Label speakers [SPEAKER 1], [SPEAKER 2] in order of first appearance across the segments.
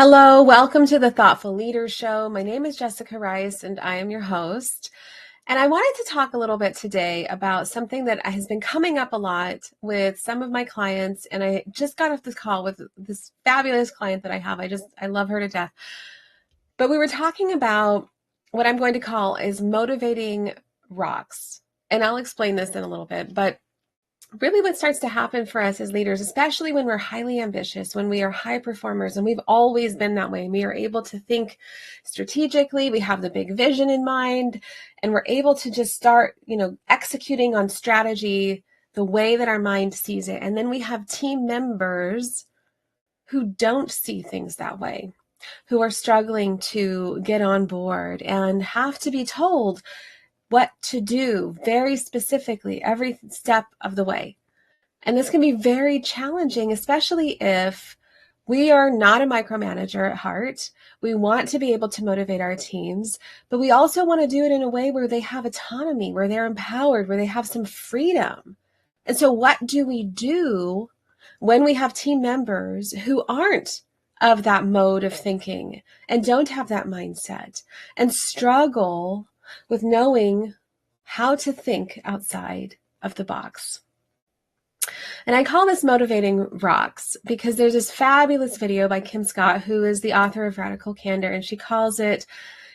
[SPEAKER 1] Hello, welcome to the Thoughtful Leaders Show. My name is Jessica Rice and I am your host. And I wanted to talk a little bit today about something that has been coming up a lot with some of my clients. And I just got off this call with this fabulous client that I have. I love her to death. But we were talking about what I'm going to call is motivating rocks. And I'll explain this in a little bit, but really what starts to happen for us as leaders, especially when we're highly ambitious, when we are high performers, and we've always been that way, we are able to think strategically, we have the big vision in mind, and we're able to just start, executing on strategy the way that our mind sees it. And then we have team members who don't see things that way, who are struggling to get on board and have to be told what to do very specifically every step of the way. And this can be very challenging, especially if we are not a micromanager at heart. We want to be able to motivate our teams, but we also want to do it in a way where they have autonomy, where they're empowered, where they have some freedom. And so what do we do when we have team members who aren't of that mode of thinking and don't have that mindset and struggle with knowing how to think outside of the box? And I call this motivating rocks because there's this fabulous video by Kim Scott, who is the author of Radical Candor, and she calls it,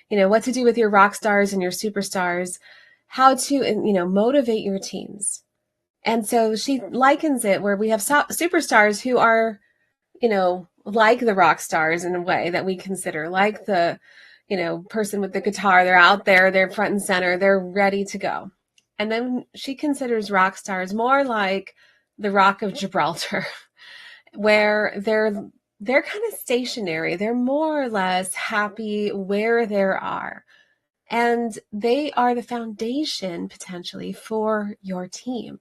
[SPEAKER 1] what to do with your rock stars and your superstars, how to, motivate your teams. And so she likens it where we have superstars who are, like the rock stars in a way that we consider, like the, person with the guitar. They're out there, they're front and center, they're ready to go. And then she considers rock stars more like the Rock of Gibraltar, where they're kind of stationary. They're more or less happy where they are. And they are the foundation potentially for your team.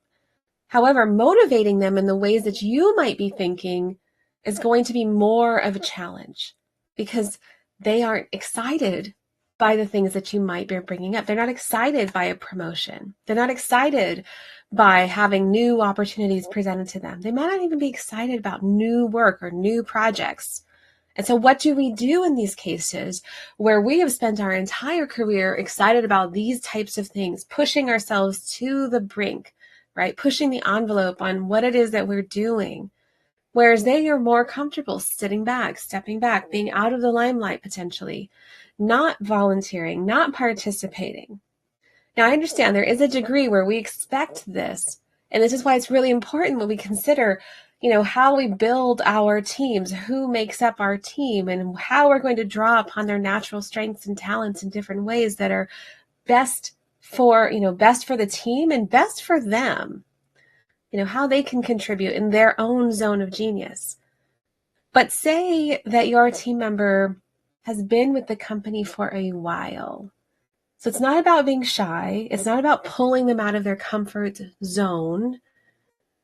[SPEAKER 1] However, motivating them in the ways that you might be thinking is going to be more of a challenge because they aren't excited by the things that you might be bringing up. They're not excited by a promotion. They're not excited by having new opportunities presented to them. They might not even be excited about new work or new projects. And so what do we do in these cases where we have spent our entire career excited about these types of things, pushing ourselves to the brink, right? Pushing the envelope on what it is that we're doing. Whereas they are more comfortable sitting back, stepping back, being out of the limelight potentially, not volunteering, not participating. Now, I understand there is a degree where we expect this, and this is why it's really important when we consider, how we build our teams, who makes up our team, and how we're going to draw upon their natural strengths and talents in different ways that are best for the team and best for them, how they can contribute in their own zone of genius. But say that your team member has been with the company for a while. So it's not about being shy. It's not about pulling them out of their comfort zone.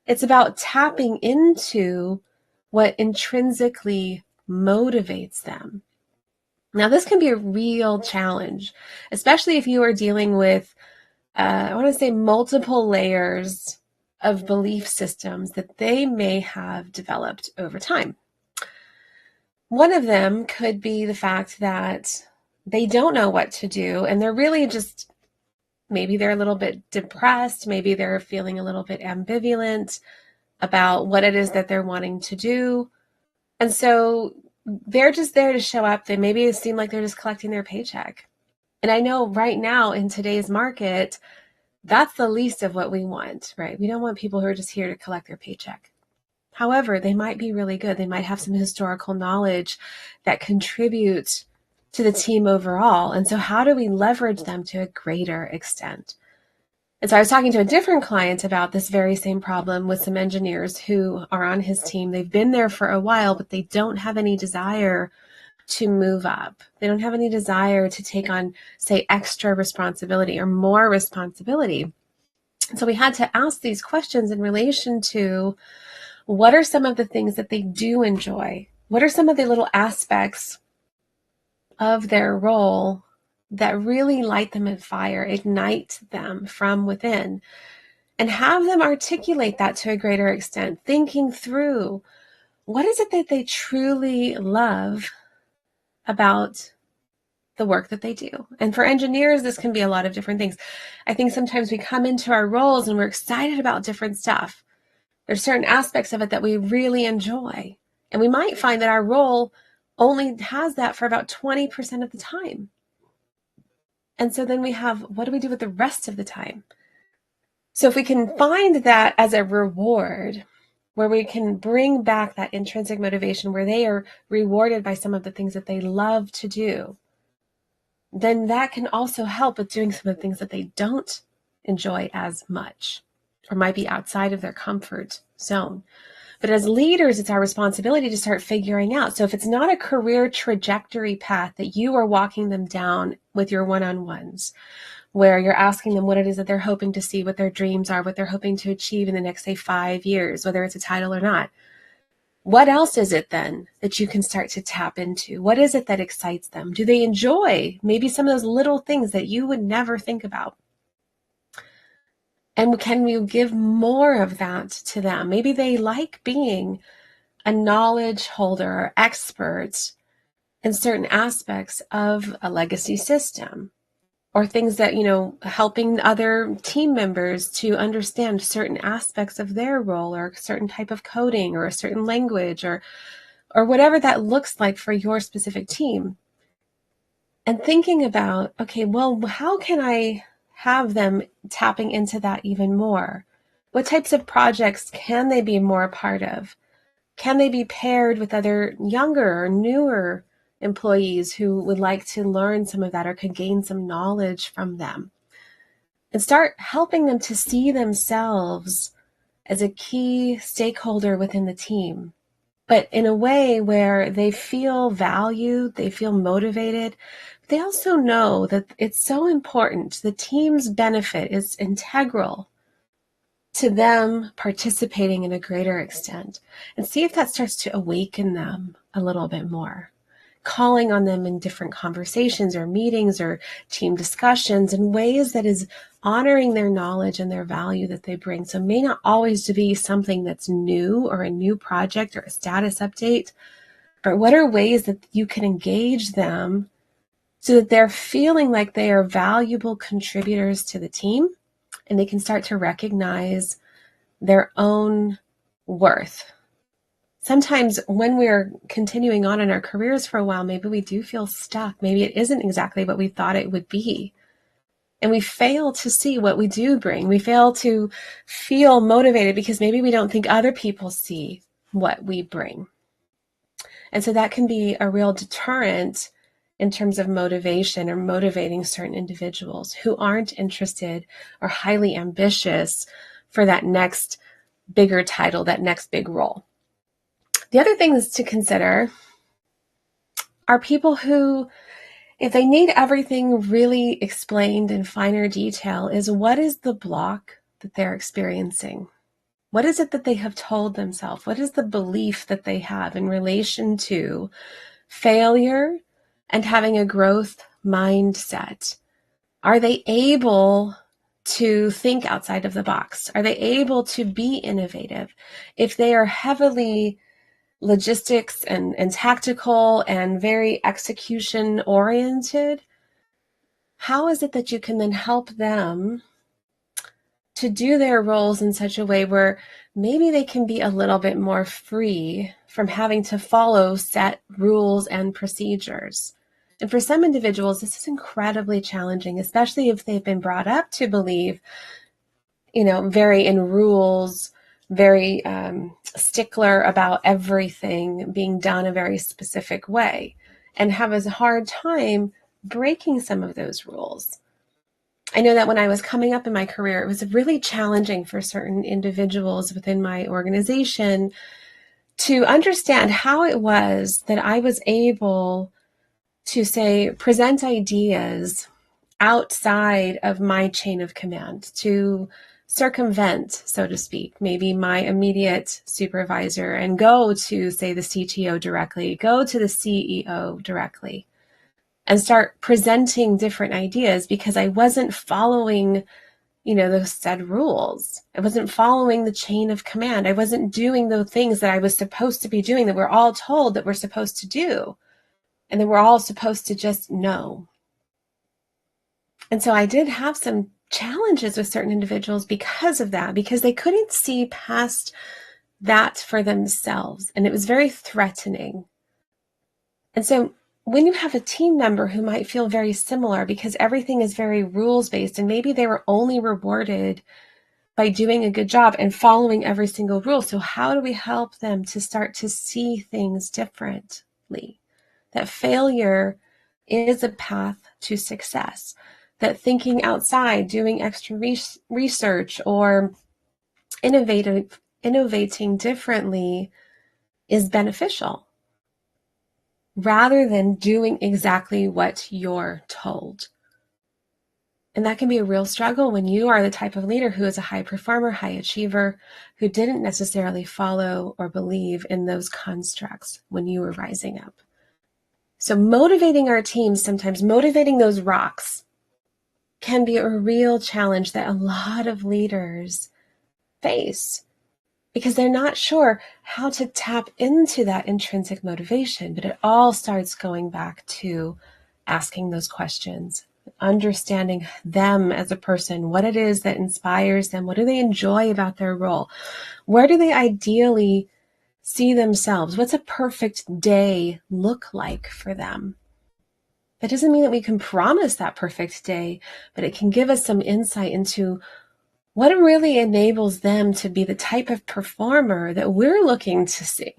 [SPEAKER 1] It's about tapping into what intrinsically motivates them. Now, this can be a real challenge, especially if you are dealing with, I want to say, multiple layers of belief systems that they may have developed over time. One of them could be the fact that they don't know what to do, and they're really just, maybe they're a little bit depressed, maybe they're feeling a little bit ambivalent about what it is that they're wanting to do. And so they're just there to show up. Maybe seem like they're just collecting their paycheck. And I know right now in today's market, that's the least of what we want, right? We don't want people who are just here to collect their paycheck. However, they might be really good. They might have some historical knowledge that contributes to the team overall. And so how do we leverage them to a greater extent? And so I was talking to a different client about this very same problem with some engineers who are on his team. They've been there for a while, but they don't have any desire to move up. They don't have any desire to take on, say, extra responsibility or more responsibility. So we had to ask these questions in relation to what are some of the things that they do enjoy? What are some of the little aspects of their role that really light them at fire, ignite them from within, and have them articulate that to a greater extent, thinking through what is it that they truly love about the work that they do. And for engineers, this can be a lot of different things. I think sometimes we come into our roles and we're excited about different stuff. There's certain aspects of it that we really enjoy. And we might find that our role only has that for about 20% of the time. And so then we have, what do we do with the rest of the time? So if we can find that as a reward, where we can bring back that intrinsic motivation, where they are rewarded by some of the things that they love to do, then that can also help with doing some of the things that they don't enjoy as much or might be outside of their comfort zone. But as leaders, it's our responsibility to start figuring out. So if it's not a career trajectory path that you are walking them down with your one-on-ones, where you're asking them what it is that they're hoping to see, what their dreams are, what they're hoping to achieve in the next, say, 5 years, whether it's a title or not. What else is it then that you can start to tap into? What is it that excites them? Do they enjoy maybe some of those little things that you would never think about? And can you give more of that to them? Maybe they like being a knowledge holder or expert in certain aspects of a legacy system, or things that, helping other team members to understand certain aspects of their role, or a certain type of coding, or a certain language, or whatever that looks like for your specific team. And thinking about, okay, well, how can I have them tapping into that even more? What types of projects can they be more a part of? Can they be paired with other younger or newer employees who would like to learn some of that or could gain some knowledge from them? And start helping them to see themselves as a key stakeholder within the team, but in a way where they feel valued, they feel motivated. They also know that it's so important. The team's benefit is integral to them participating in a greater extent, and see if that starts to awaken them a little bit more. Calling on them in different conversations or meetings or team discussions in ways that is honoring their knowledge and their value that they bring. So it may not always be something that's new or a new project or a status update, but what are ways that you can engage them so that they're feeling like they are valuable contributors to the team, and they can start to recognize their own worth. Sometimes when we're continuing on in our careers for a while, maybe we do feel stuck. Maybe it isn't exactly what we thought it would be. And we fail to see what we do bring. We fail to feel motivated because maybe we don't think other people see what we bring. And so that can be a real deterrent in terms of motivation or motivating certain individuals who aren't interested or highly ambitious for that next bigger title, that next big role. The other things to consider are people who, if they need everything really explained in finer detail, is what is the block that they're experiencing? What is it that they have told themselves? What is the belief that they have in relation to failure and having a growth mindset? Are they able to think outside of the box? Are they able to be innovative? If they are heavily logistics and tactical and very execution oriented, how is it that you can then help them to do their roles in such a way where maybe they can be a little bit more free from having to follow set rules and procedures? And for some individuals, this is incredibly challenging, especially if they've been brought up to believe, very in rules, very stickler about everything being done a very specific way, and have a hard time breaking some of those rules. I know that when I was coming up in my career, it was really challenging for certain individuals within my organization to understand how it was that I was able to, say, present ideas outside of my chain of command, to circumvent, so to speak, maybe my immediate supervisor, and go to, say, the CTO directly, go to the CEO directly, and start presenting different ideas because I wasn't following, those said rules. I wasn't following the chain of command. I wasn't doing the things that I was supposed to be doing, that we're all told that we're supposed to do. and then we're all supposed to just know. And so I did have some challenges with certain individuals because of that, because they couldn't see past that for themselves. And it was very threatening. And so when you have a team member who might feel very similar because everything is very rules-based, and maybe they were only rewarded by doing a good job and following every single rule. So how do we help them to start to see things differently? That failure is a path to success. That thinking outside, doing extra research, or innovating differently is beneficial, rather than doing exactly what you're told. And that can be a real struggle when you are the type of leader who is a high performer, high achiever, who didn't necessarily follow or believe in those constructs when you were rising up. So motivating our teams, sometimes motivating those rocks, can be a real challenge that a lot of leaders face, because they're not sure how to tap into that intrinsic motivation. But it all starts going back to asking those questions, understanding them as a person, what it is that inspires them, what do they enjoy about their role, where do they ideally see themselves, what's a perfect day look like for them. That doesn't mean that we can promise that perfect day, but it can give us some insight into what really enables them to be the type of performer that we're looking to see.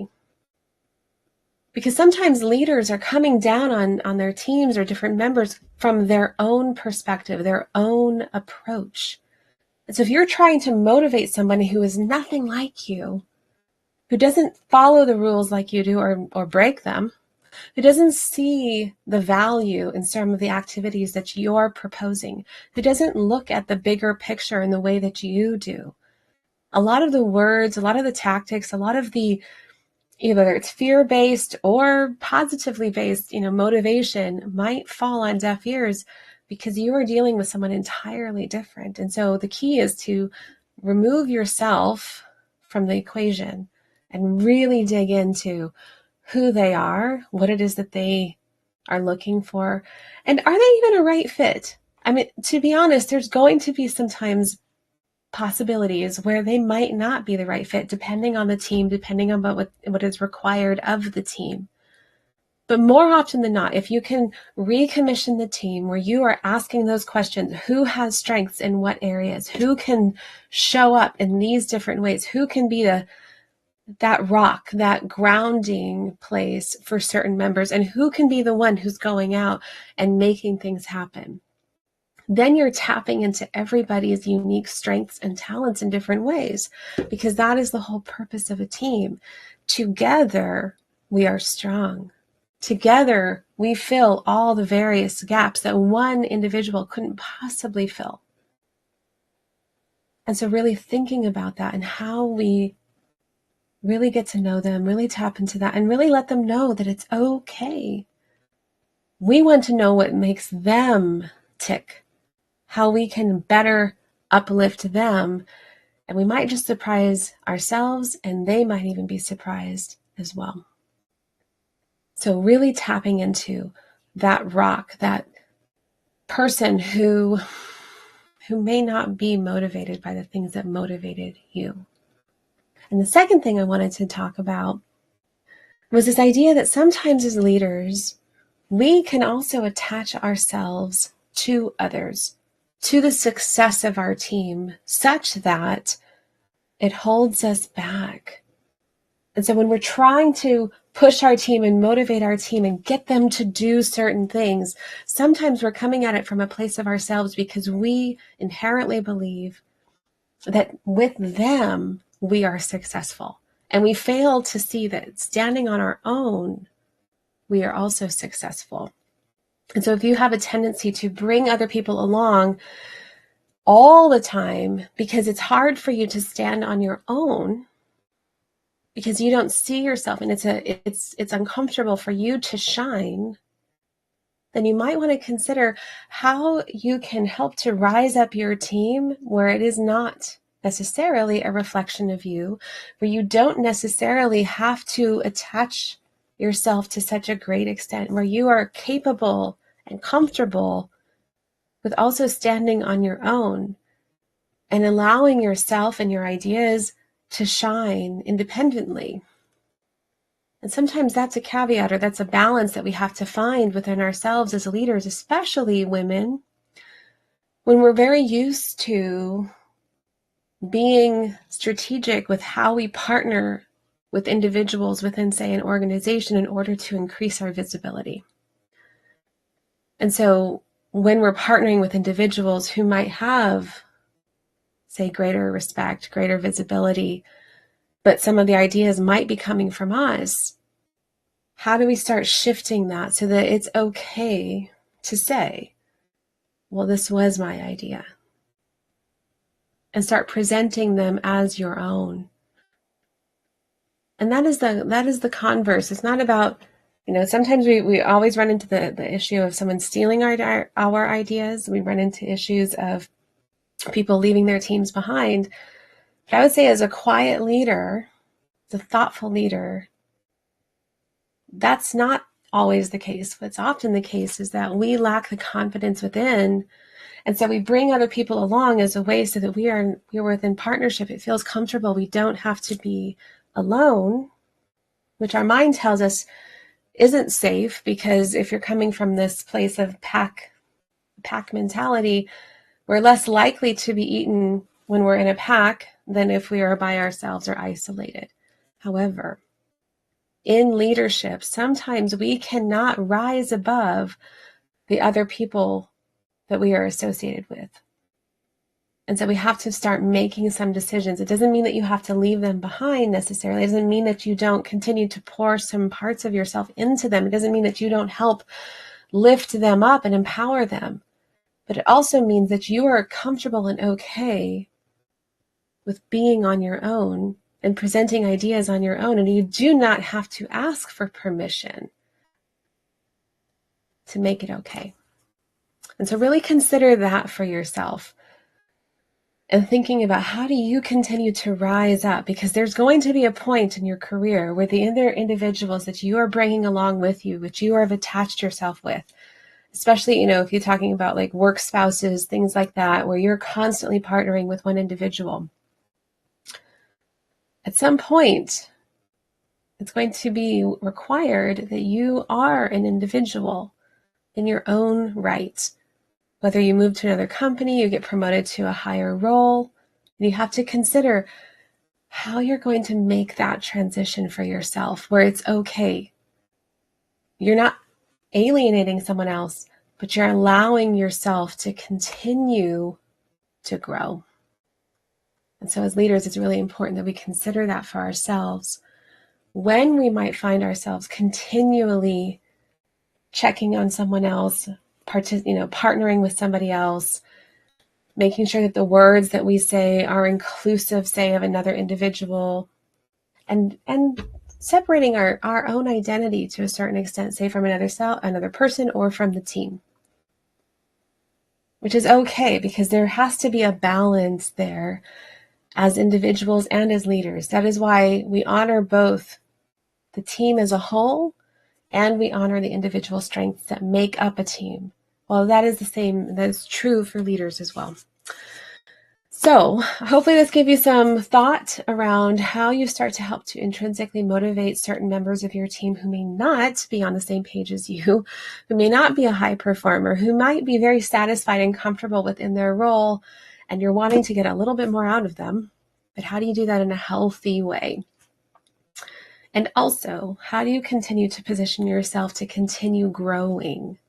[SPEAKER 1] Because sometimes leaders are coming down on their teams or different members from their own perspective, their own approach. And so if you're trying to motivate somebody who is nothing like you, who doesn't follow the rules like you do or break them, who doesn't see the value in some of the activities that you're proposing, who doesn't look at the bigger picture in the way that you do, a lot of the words, a lot of the tactics, a lot of the, whether it's fear-based or positively based, motivation might fall on deaf ears because you are dealing with someone entirely different. And so the key is to remove yourself from the equation and really dig into who they are, what it is that they are looking for, and are they even a right fit? I mean, to be honest, there's going to be sometimes possibilities where they might not be the right fit, depending on the team, depending on what is required of the team. But more often than not, if you can recommission the team where you are asking those questions, who has strengths in what areas, who can show up in these different ways, who can be that rock, that grounding place for certain members, and who can be the one who's going out and making things happen, then you're tapping into everybody's unique strengths and talents in different ways, because that is the whole purpose of a team. Together, we are strong. Together, we fill all the various gaps that one individual couldn't possibly fill. And so really thinking about that and how we really get to know them, really tap into that, and really let them know that it's okay. We want to know what makes them tick, how we can better uplift them, and we might just surprise ourselves, and they might even be surprised as well. So really tapping into that rock, that person who may not be motivated by the things that motivated you. And the second thing I wanted to talk about was this idea that sometimes as leaders, we can also attach ourselves to others, to the success of our team, such that it holds us back. And so when we're trying to push our team and motivate our team and get them to do certain things, sometimes we're coming at it from a place of ourselves because we inherently believe that with them, we are successful. And we fail to see that standing on our own, we are also successful. And so if you have a tendency to bring other people along all the time because it's hard for you to stand on your own, because you don't see yourself and it's uncomfortable for you to shine, then you might want to consider how you can help to rise up your team where it is not necessarily a reflection of you, where you don't necessarily have to attach yourself to such a great extent where you are capable and comfortable with also standing on your own and allowing yourself and your ideas to shine independently. And sometimes that's a caveat, or that's a balance that we have to find within ourselves as leaders, especially women, when we're very used to being strategic with how we partner with individuals within, say, an organization in order to increase our visibility. And so when we're partnering with individuals who might have, say, greater respect, greater visibility, but some of the ideas might be coming from us, how do we start shifting that so that it's okay to say, well, this was my idea, and start presenting them as your own? And that is the converse. It's not about, sometimes we always run into the issue of someone stealing our ideas. We run into issues of people leaving their teams behind. But I would say, as a quiet leader, as a thoughtful leader, that's not always the case. What's often the case is that we lack the confidence within, and so we bring other people along as a way so that we're within partnership. It feels comfortable. We don't have to be alone, which our mind tells us isn't safe, because if you're coming from this place of pack mentality, we're less likely to be eaten when we're in a pack than if we are by ourselves or isolated. However, in leadership, sometimes we cannot rise above the other people that we are associated with. And so we have to start making some decisions. It doesn't mean that you have to leave them behind necessarily. It doesn't mean that you don't continue to pour some parts of yourself into them. It doesn't mean that you don't help lift them up and empower them. But it also means that you are comfortable and okay with being on your own and presenting ideas on your own. And you do not have to ask for permission to make it okay. And so really consider that for yourself, and thinking about, how do you continue to rise up? Because there's going to be a point in your career where the other individuals that you are bringing along with you, which you have attached yourself with, especially, if you're talking about like work spouses, things like that, where you're constantly partnering with one individual, at some point, it's going to be required that you are an individual in your own right. Whether you move to another company, you get promoted to a higher role, and you have to consider how you're going to make that transition for yourself, where it's okay. You're not alienating someone else, but you're allowing yourself to continue to grow. And so as leaders, it's really important that we consider that for ourselves when we might find ourselves continually checking on someone else, partnering with somebody else, making sure that the words that we say are inclusive, say, of another individual, and separating our own identity to a certain extent, say, from another person or from the team, which is okay, because there has to be a balance there as individuals and as leaders. That is why we honor both the team as a whole, and we honor the individual strengths that make up a team. Well, that is true for leaders as well. So hopefully this gave you some thought around how you start to help to intrinsically motivate certain members of your team who may not be on the same page as you, who may not be a high performer, who might be very satisfied and comfortable within their role, and you're wanting to get a little bit more out of them. But how do you do that in a healthy way? And also, how do you continue to position yourself to continue growing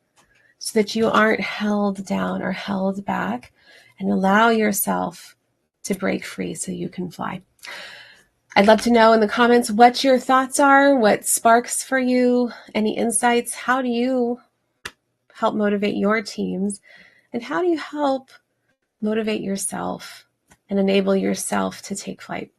[SPEAKER 1] so that you aren't held down or held back, and allow yourself to break free so you can fly? I'd love to know in the comments what your thoughts are, what sparks for you, any insights. How do you help motivate your teams? And how do you help motivate yourself and enable yourself to take flight?